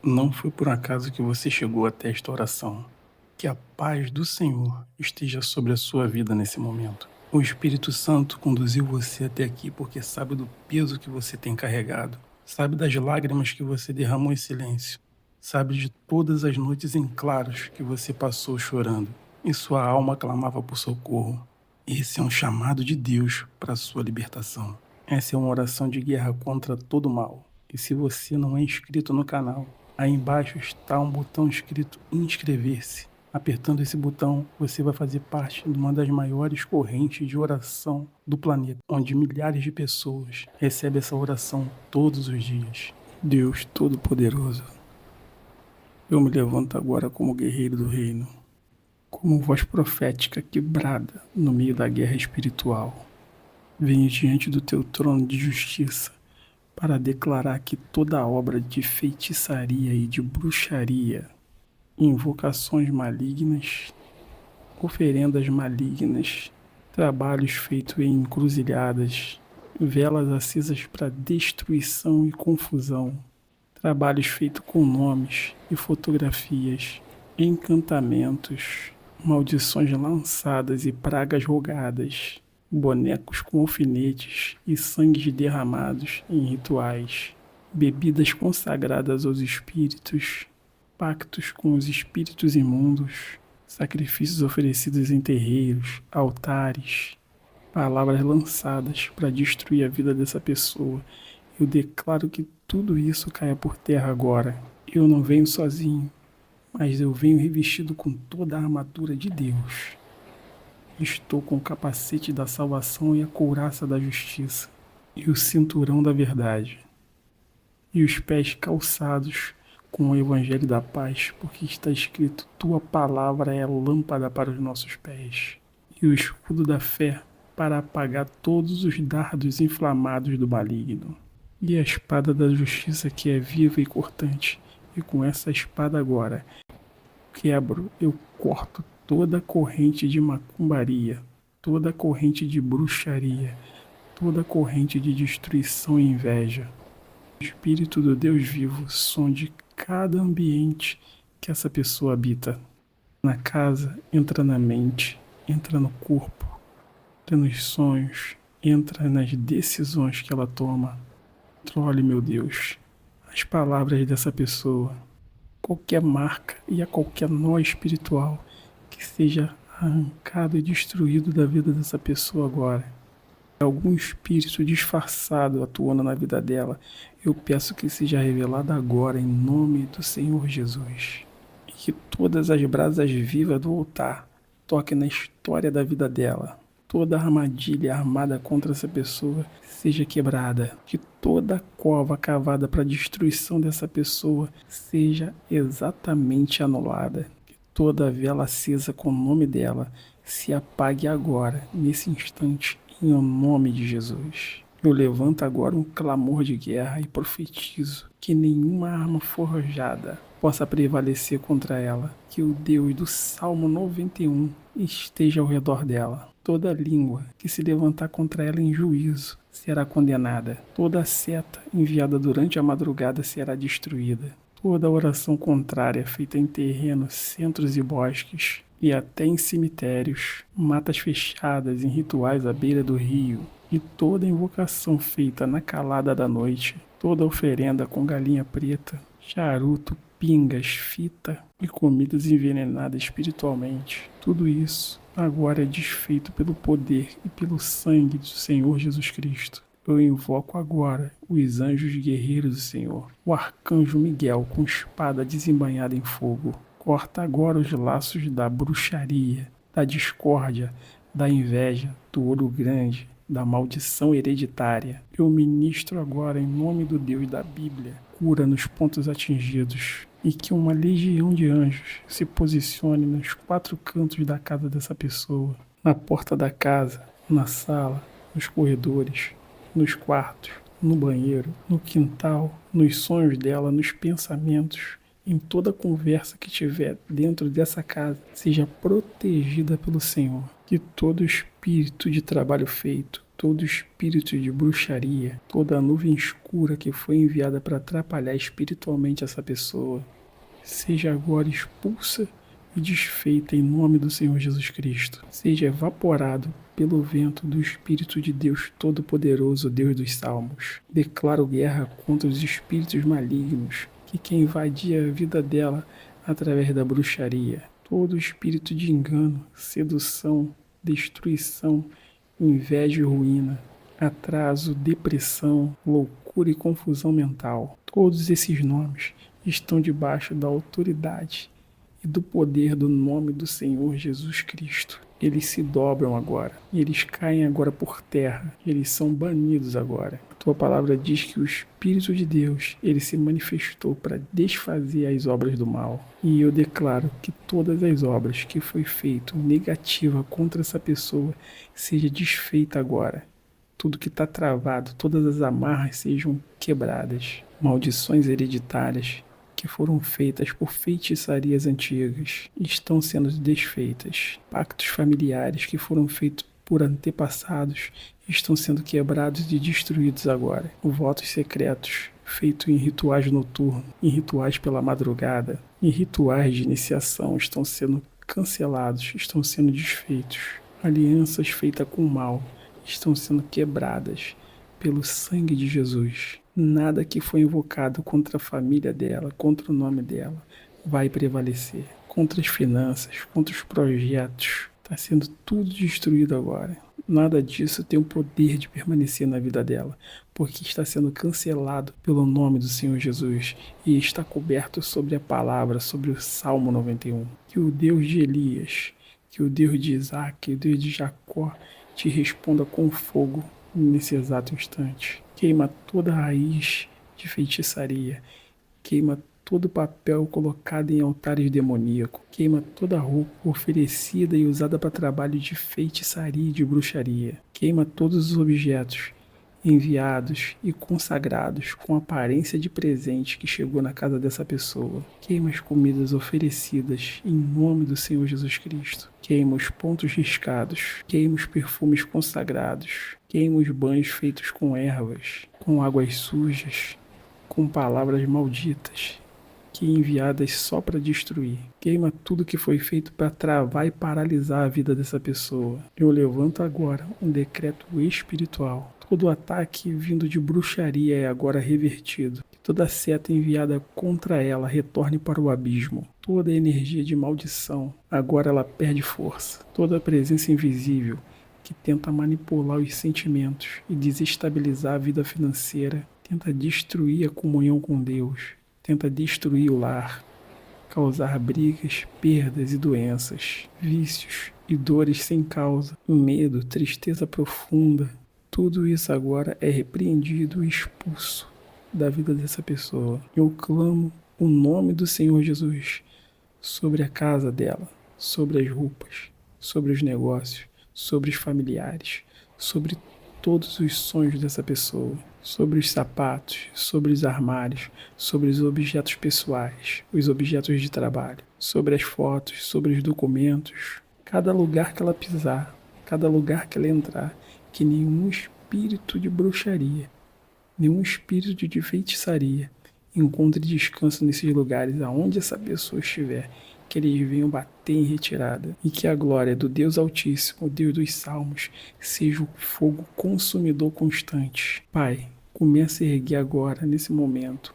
Não foi por acaso que você chegou até esta oração. Que a paz do Senhor esteja sobre a sua vida nesse momento. O Espírito Santo conduziu você até aqui porque sabe do peso que você tem carregado, sabe das lágrimas que você derramou em silêncio, sabe de todas as noites em claros que você passou chorando e sua alma clamava por socorro. Esse é um chamado de Deus para a sua libertação. Essa é uma oração de guerra contra todo o mal. E se você não é inscrito no canal, aí embaixo está um botão escrito inscrever-se. Apertando esse botão, você vai fazer parte de uma das maiores correntes de oração do planeta, onde milhares de pessoas recebem essa oração todos os dias. Deus Todo-Poderoso, eu me levanto agora como guerreiro do reino, como voz profética quebrada no meio da guerra espiritual. Venho diante do teu trono de justiça para declarar que toda obra de feitiçaria e de bruxaria, invocações malignas, oferendas malignas, trabalhos feitos em encruzilhadas, velas acesas para destruição e confusão, trabalhos feitos com nomes e fotografias, encantamentos, maldições lançadas e pragas rogadas, bonecos com alfinetes e sangues derramados em rituais, bebidas consagradas aos espíritos, pactos com os espíritos imundos, sacrifícios oferecidos em terreiros, altares, palavras lançadas para destruir a vida dessa pessoa. Eu declaro que tudo isso caia por terra agora. Eu não venho sozinho, mas eu venho revestido com toda a armadura de Deus. Estou com o capacete da salvação e a couraça da justiça, e o cinturão da verdade, e os pés calçados com o evangelho da paz, porque está escrito: tua palavra é lâmpada para os nossos pés, e o escudo da fé para apagar todos os dardos inflamados do maligno, e a espada da justiça que é viva e cortante. E com essa espada agora eu corto toda corrente de macumbaria, toda corrente de bruxaria, toda corrente de destruição e inveja. O Espírito do Deus vivo sonde cada ambiente que essa pessoa habita. Na casa, entra na mente, entra no corpo, entra nos sonhos, entra nas decisões que ela toma. Controle, meu Deus, as palavras dessa pessoa, qualquer marca e a qualquer nó espiritual que seja arrancado e destruído da vida dessa pessoa agora. Algum espírito disfarçado atuando na vida dela, eu peço que seja revelado agora em nome do Senhor Jesus. E que todas as brasas vivas do altar toquem na história da vida dela. Toda armadilha armada contra essa pessoa seja quebrada. Que toda cova cavada para a destruição dessa pessoa seja exatamente anulada. Que toda vela acesa com o nome dela se apague agora, nesse instante, em nome de Jesus. Eu levanto agora um clamor de guerra e profetizo que nenhuma arma forjada possa prevalecer contra ela. Que o Deus do Salmo 91 esteja ao redor dela. Toda língua que se levantar contra ela em juízo será condenada. Toda seta enviada durante a madrugada será destruída. Toda oração contrária feita em terrenos, centros e bosques, e até em cemitérios, matas fechadas, em rituais à beira do rio, e toda invocação feita na calada da noite, toda oferenda com galinha preta, charuto, pingas, fita e comidas envenenadas espiritualmente, tudo isso agora é desfeito pelo poder e pelo sangue do Senhor Jesus Cristo. Eu invoco agora os anjos guerreiros do Senhor, o arcanjo Miguel com espada desembainhada em fogo. Corta agora os laços da bruxaria, da discórdia, da inveja, do olho grande, da maldição hereditária. Eu ministro agora em nome do Deus da Bíblia, cura nos pontos atingidos, e que uma legião de anjos se posicione nos 4 cantos da casa dessa pessoa, na porta da casa, na sala, nos corredores, nos quartos, no banheiro, no quintal, nos sonhos dela, nos pensamentos, em toda conversa que tiver dentro dessa casa, seja protegida pelo Senhor. Que todo espírito de trabalho feito, todo espírito de bruxaria, toda a nuvem escura que foi enviada para atrapalhar espiritualmente essa pessoa, seja agora expulsa e desfeita em nome do Senhor Jesus Cristo. Seja evaporado pelo vento do Espírito de Deus Todo-Poderoso, Deus dos Salmos. Declaro guerra contra os espíritos malignos que quer invadir a vida dela através da bruxaria. Todo espírito de engano, sedução, destruição, inveja e ruína, atraso, depressão, loucura e confusão mental. Todos esses nomes estão debaixo da autoridade e do poder do nome do Senhor Jesus Cristo. Eles se dobram agora, eles caem agora por terra, eles são banidos agora. A tua palavra diz que o Espírito de Deus, ele se manifestou para desfazer as obras do mal. E eu declaro que todas as obras que foi feito negativa contra essa pessoa seja desfeita agora. Tudo que está travado, todas as amarras sejam quebradas. Maldições hereditárias que foram feitas por feitiçarias antigas estão sendo desfeitas. Pactos familiares que foram feitos por antepassados estão sendo quebrados e destruídos agora. Votos secretos feitos em rituais noturnos, em rituais pela madrugada, em rituais de iniciação estão sendo cancelados, estão sendo desfeitos. Alianças feitas com o mal estão sendo quebradas pelo sangue de Jesus. Nada que foi invocado contra a família dela, contra o nome dela, vai prevalecer. Contra as finanças, contra os projetos, está sendo tudo destruído agora. Nada disso tem o poder de permanecer na vida dela, porque está sendo cancelado pelo nome do Senhor Jesus e está coberto sobre a palavra, sobre o Salmo 91. Que o Deus de Elias, que o Deus de Isaac, que o Deus de Jacó te responda com fogo nesse exato instante. Queima toda a raiz de feitiçaria. Queima todo o papel colocado em altares demoníacos. Queima toda a roupa oferecida e usada para trabalho de feitiçaria e de bruxaria. Queima todos os objetos enviados e consagrados com aparência de presente que chegou na casa dessa pessoa. Queima as comidas oferecidas em nome do Senhor Jesus Cristo. Queima os pontos riscados. Queima os perfumes consagrados. Queima os banhos feitos com ervas, com águas sujas, com palavras malditas, que enviadas só para destruir. Queima tudo que foi feito para travar e paralisar a vida dessa pessoa. Eu levanto agora um decreto espiritual. Todo ataque vindo de bruxaria é agora revertido. Que toda seta enviada contra ela retorne para o abismo. Toda energia de maldição, agora ela perde força. Toda presença invisível que tenta manipular os sentimentos e desestabilizar a vida financeira, tenta destruir a comunhão com Deus, tenta destruir o lar, causar brigas, perdas e doenças, vícios e dores sem causa, medo, tristeza profunda. Tudo isso agora é repreendido e expulso da vida dessa pessoa. Eu clamo o nome do Senhor Jesus sobre a casa dela, sobre as roupas, sobre os negócios, sobre os familiares, sobre todos os sonhos dessa pessoa, sobre os sapatos, sobre os armários, sobre os objetos pessoais, os objetos de trabalho, sobre as fotos, sobre os documentos, cada lugar que ela pisar, cada lugar que ela entrar, que nenhum espírito de bruxaria, nenhum espírito de feitiçaria encontre descanso nesses lugares aonde essa pessoa estiver, que eles venham bater em retirada, e que a glória do Deus Altíssimo, o Deus dos Salmos, seja o fogo consumidor constante. Pai, comece a erguer agora, nesse momento,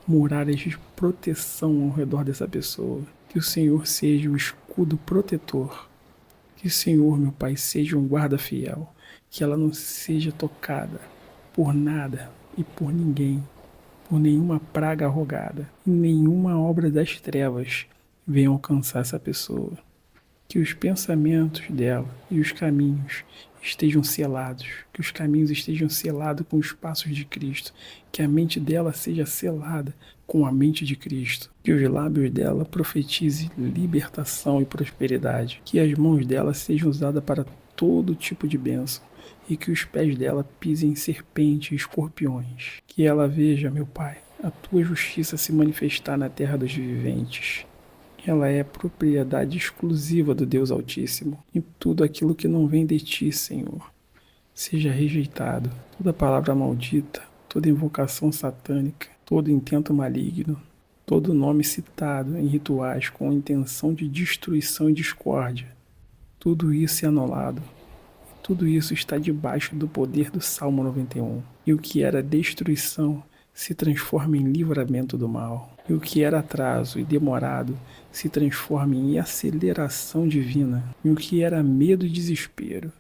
muralhas de proteção ao redor dessa pessoa. Que o Senhor seja o escudo protetor. Que o Senhor, meu Pai, seja um guarda fiel. Que ela não seja tocada por nada e por ninguém, por nenhuma praga arrogada e nenhuma obra das trevas venham alcançar essa pessoa. Que os pensamentos dela e os caminhos estejam selados, que os caminhos estejam selados com os passos de Cristo, que a mente dela seja selada com a mente de Cristo, que os lábios dela profetize libertação e prosperidade, que as mãos dela sejam usadas para todo tipo de bênção, e que os pés dela pisem serpentes e escorpiões. Que ela veja, meu Pai, a tua justiça se manifestar na terra dos viventes. Ela é propriedade exclusiva do Deus Altíssimo, e tudo aquilo que não vem de ti, Senhor, seja rejeitado. Toda palavra maldita, toda invocação satânica, todo intento maligno, todo nome citado em rituais com intenção de destruição e discórdia, tudo isso é anulado. Tudo isso está debaixo do poder do Salmo 91. E o que era destruição se transforma em livramento do mal. E o que era atraso e demorado se transforma em aceleração divina. E o que era medo e desespero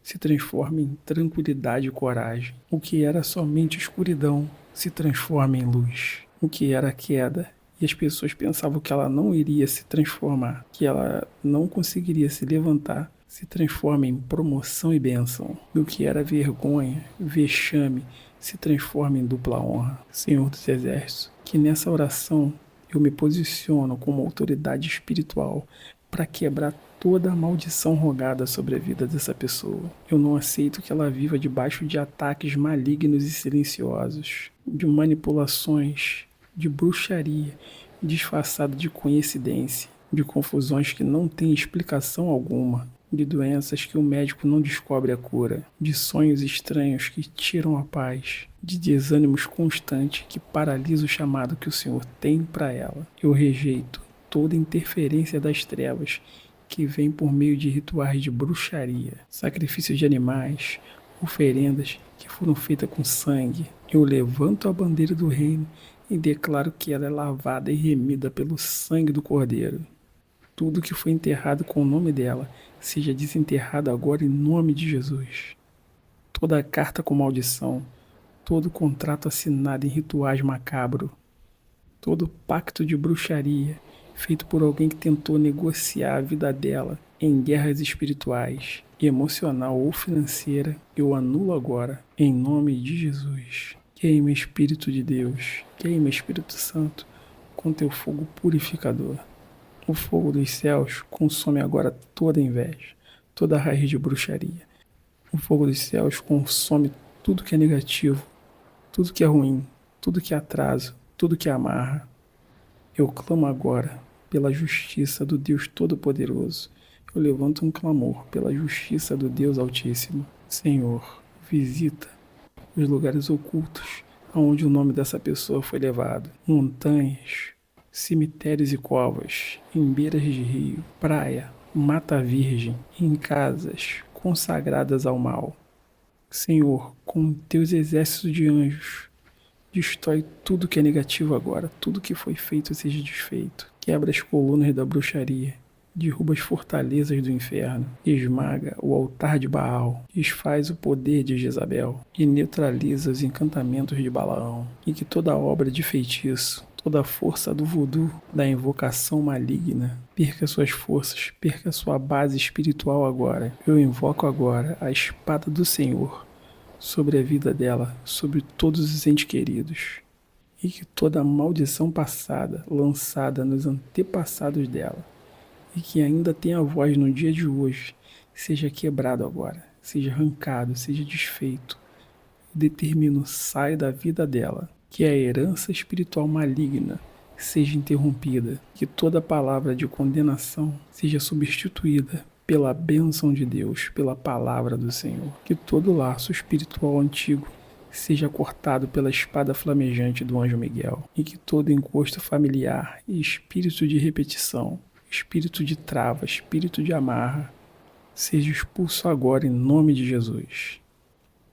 se transforma em tranquilidade e coragem. O que era somente escuridão se transforma em luz. O que era queda e as pessoas pensavam que ela não iria se transformar, que ela não conseguiria se levantar, se transforma em promoção e bênção. E o que era vergonha, vexame, se transforma em dupla honra. Senhor dos Exércitos, que nessa oração eu me posiciono como autoridade espiritual para quebrar toda a maldição rogada sobre a vida dessa pessoa. Eu não aceito que ela viva debaixo de ataques malignos e silenciosos, de manipulações, de bruxaria, disfarçada de coincidência, de confusões que não têm explicação alguma, de doenças que o médico não descobre a cura, de sonhos estranhos que tiram a paz, de desânimos constantes que paralisam o chamado que o Senhor tem para ela. Eu rejeito toda interferência das trevas que vem por meio de rituais de bruxaria, sacrifícios de animais, oferendas que foram feitas com sangue. Eu levanto a bandeira do reino e declaro que ela é lavada e remida pelo sangue do Cordeiro. Tudo que foi enterrado com o nome dela seja desenterrado agora em nome de Jesus. Toda carta com maldição, todo contrato assinado em rituais macabros, todo pacto de bruxaria feito por alguém que tentou negociar a vida dela em guerras espirituais, emocional ou financeira, eu anulo agora, em nome de Jesus. Queima, Espírito de Deus, queima, Espírito Santo, com teu fogo purificador. O fogo dos céus consome agora toda inveja, toda raiz de bruxaria. O fogo dos céus consome tudo que é negativo, tudo que é ruim, tudo que é atraso, tudo que amarra. Eu clamo agora pela justiça do Deus Todo-Poderoso. Eu levanto um clamor pela justiça do Deus Altíssimo. Senhor, visita os lugares ocultos aonde o nome dessa pessoa foi levado. Montanhas, cemitérios e covas, em beiras de rio, praia, mata virgem, em casas consagradas ao mal. Senhor, com teus exércitos de anjos, destrói tudo que é negativo agora, tudo que foi feito seja desfeito. Quebra as colunas da bruxaria, derruba as fortalezas do inferno, esmaga o altar de Baal, desfaz o poder de Jezabel e neutraliza os encantamentos de Balaão. E que toda obra de feitiço, toda a força do voodoo, da invocação maligna, perca suas forças, perca sua base espiritual agora. Eu invoco agora a espada do Senhor sobre a vida dela, sobre todos os entes queridos. E que toda a maldição passada, lançada nos antepassados dela, e que ainda tem a voz no dia de hoje, seja quebrado agora, seja arrancado, seja desfeito. Eu determino, sai da vida dela, que a herança espiritual maligna seja interrompida, que toda palavra de condenação seja substituída pela bênção de Deus, pela palavra do Senhor, que todo laço espiritual antigo seja cortado pela espada flamejante do anjo Miguel, e que todo encosto familiar e espírito de repetição, espírito de trava, espírito de amarra, seja expulso agora em nome de Jesus.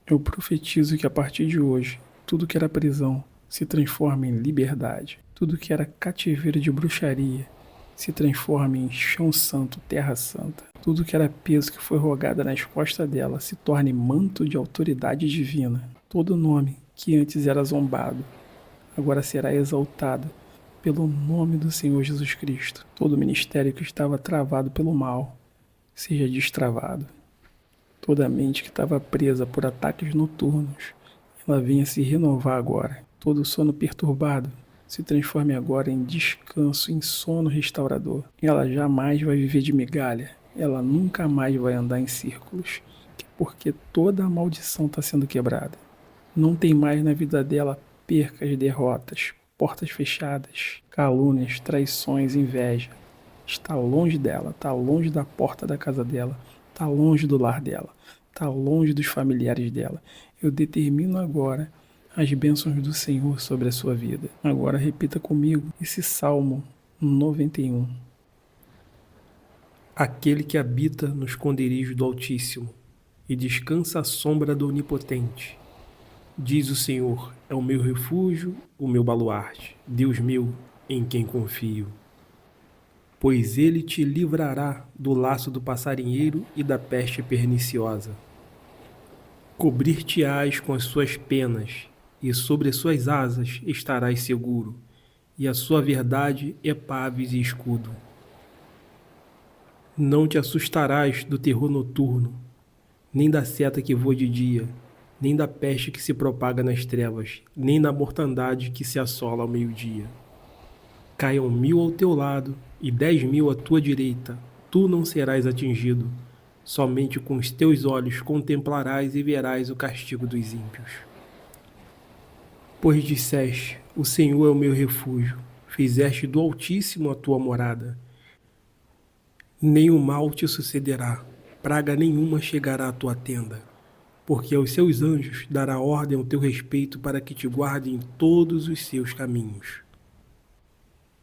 Eu profetizo que a partir de hoje, tudo que era prisão se transforma em liberdade. Tudo que era cativeiro de bruxaria se transforma em chão santo, terra santa. Tudo que era peso que foi rogado nas costas dela se torne manto de autoridade divina. Todo nome que antes era zombado, agora será exaltado pelo nome do Senhor Jesus Cristo. Todo ministério que estava travado pelo mal, seja destravado. Toda mente que estava presa por ataques noturnos, ela venha se renovar agora. Todo sono perturbado se transforme agora em descanso, em sono restaurador. Ela jamais vai viver de migalha. Ela nunca mais vai andar em círculos, porque toda a maldição está sendo quebrada. Não tem mais na vida dela percas, derrotas, portas fechadas, calúnias, traições, inveja. Está longe dela, está longe da porta da casa dela, está longe do lar dela, está longe dos familiares dela. Eu determino agora as bênçãos do Senhor sobre a sua vida. Agora repita comigo esse Salmo 91. Aquele que habita no esconderijo do Altíssimo e descansa à sombra do Onipotente. Diz o Senhor, é o meu refúgio, o meu baluarte, Deus meu, em quem confio. Pois ele te livrará do laço do passarinheiro e da peste perniciosa. Cobrir-te-ás com as suas penas, e sobre as suas asas estarás seguro, e a sua verdade é paves e escudo. Não te assustarás do terror noturno, nem da seta que voa de dia, nem da peste que se propaga nas trevas, nem da mortandade que se assola ao meio-dia. Caiam 1000 ao teu lado e 10.000 à tua direita, tu não serás atingido. Somente com os teus olhos contemplarás e verás o castigo dos ímpios. Pois disseste, o Senhor é o meu refúgio, fizeste do Altíssimo a tua morada. Nenhum mal te sucederá, praga nenhuma chegará à tua tenda, porque aos seus anjos dará ordem ao teu respeito para que te guardem em todos os seus caminhos.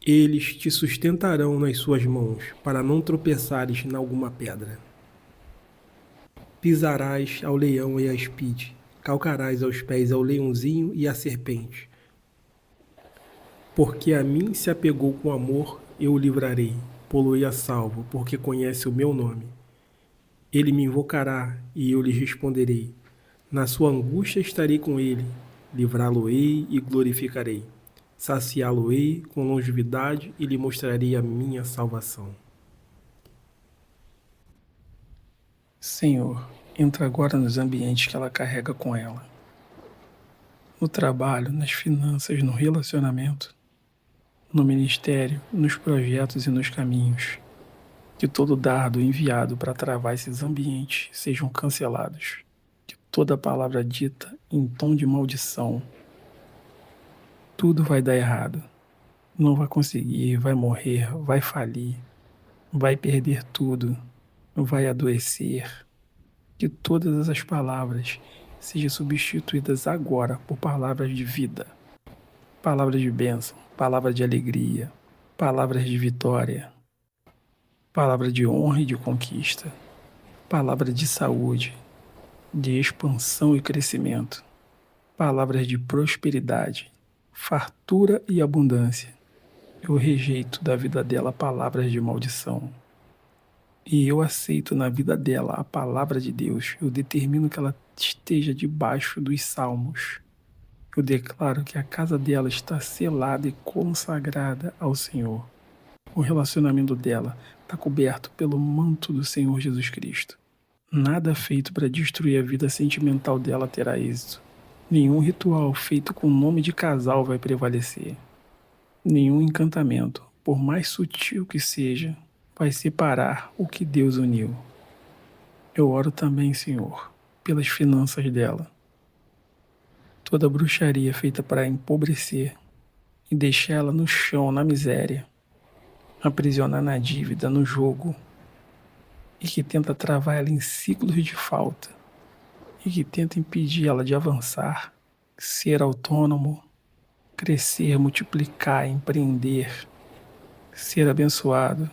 Eles te sustentarão nas suas mãos, para não tropeçares em alguma pedra. Pisarás ao leão e à espide, calcarás aos pés ao leãozinho e à serpente. Porque a mim se apegou com amor, eu o livrarei, pô-lo-ei a salvo, porque conhece o meu nome. Ele me invocará, e eu lhe responderei. Na sua angústia estarei com ele, livrá-lo-ei e glorificarei. Saciá-lo-ei com longevidade e lhe mostrarei a minha salvação. Senhor, entra agora nos ambientes que ela carrega com ela. No trabalho, nas finanças, no relacionamento, no ministério, nos projetos e nos caminhos. Que todo dardo enviado para travar esses ambientes sejam cancelados. Que toda palavra dita em tom de maldição, tudo vai dar errado. Não vai conseguir, vai morrer, vai falir, vai perder tudo, vai adoecer. Que todas essas palavras sejam substituídas agora por palavras de vida, palavras de bênção, palavras de alegria, palavras de vitória, palavra de honra e de conquista, palavra de saúde, de expansão e crescimento, palavras de prosperidade, fartura e abundância. Eu rejeito da vida dela palavras de maldição. E eu aceito na vida dela a palavra de Deus. Eu determino que ela esteja debaixo dos salmos. Eu declaro que a casa dela está selada e consagrada ao Senhor. O relacionamento dela está coberto pelo manto do Senhor Jesus Cristo. Nada feito para destruir a vida sentimental dela terá êxito. Nenhum ritual feito com o nome de casal vai prevalecer. Nenhum encantamento, por mais sutil que seja, vai separar o que Deus uniu. Eu oro também, Senhor, pelas finanças dela. Toda bruxaria feita para empobrecer e deixar ela no chão, na miséria, aprisionar na dívida, no jogo, e que tenta travar ela em ciclos de falta, e que tenta impedir ela de avançar, ser autônomo, crescer, multiplicar, empreender, ser abençoado.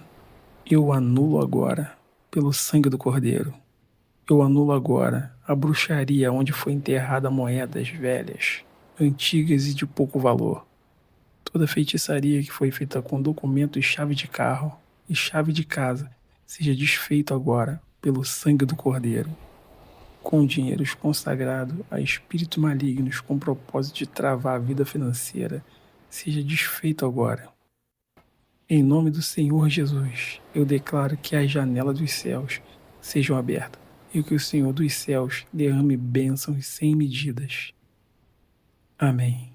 Eu anulo agora, pelo sangue do Cordeiro. Eu anulo agora a bruxaria onde foi enterrada moedas velhas, antigas e de pouco valor. Toda feitiçaria que foi feita com documento e chave de carro e chave de casa seja desfeito agora pelo sangue do Cordeiro. Com dinheiros consagrados a espíritos malignos com propósito de travar a vida financeira, seja desfeito agora. Em nome do Senhor Jesus, eu declaro que as janelas dos céus sejam abertas e que o Senhor dos céus derrame bênçãos sem medidas. Amém.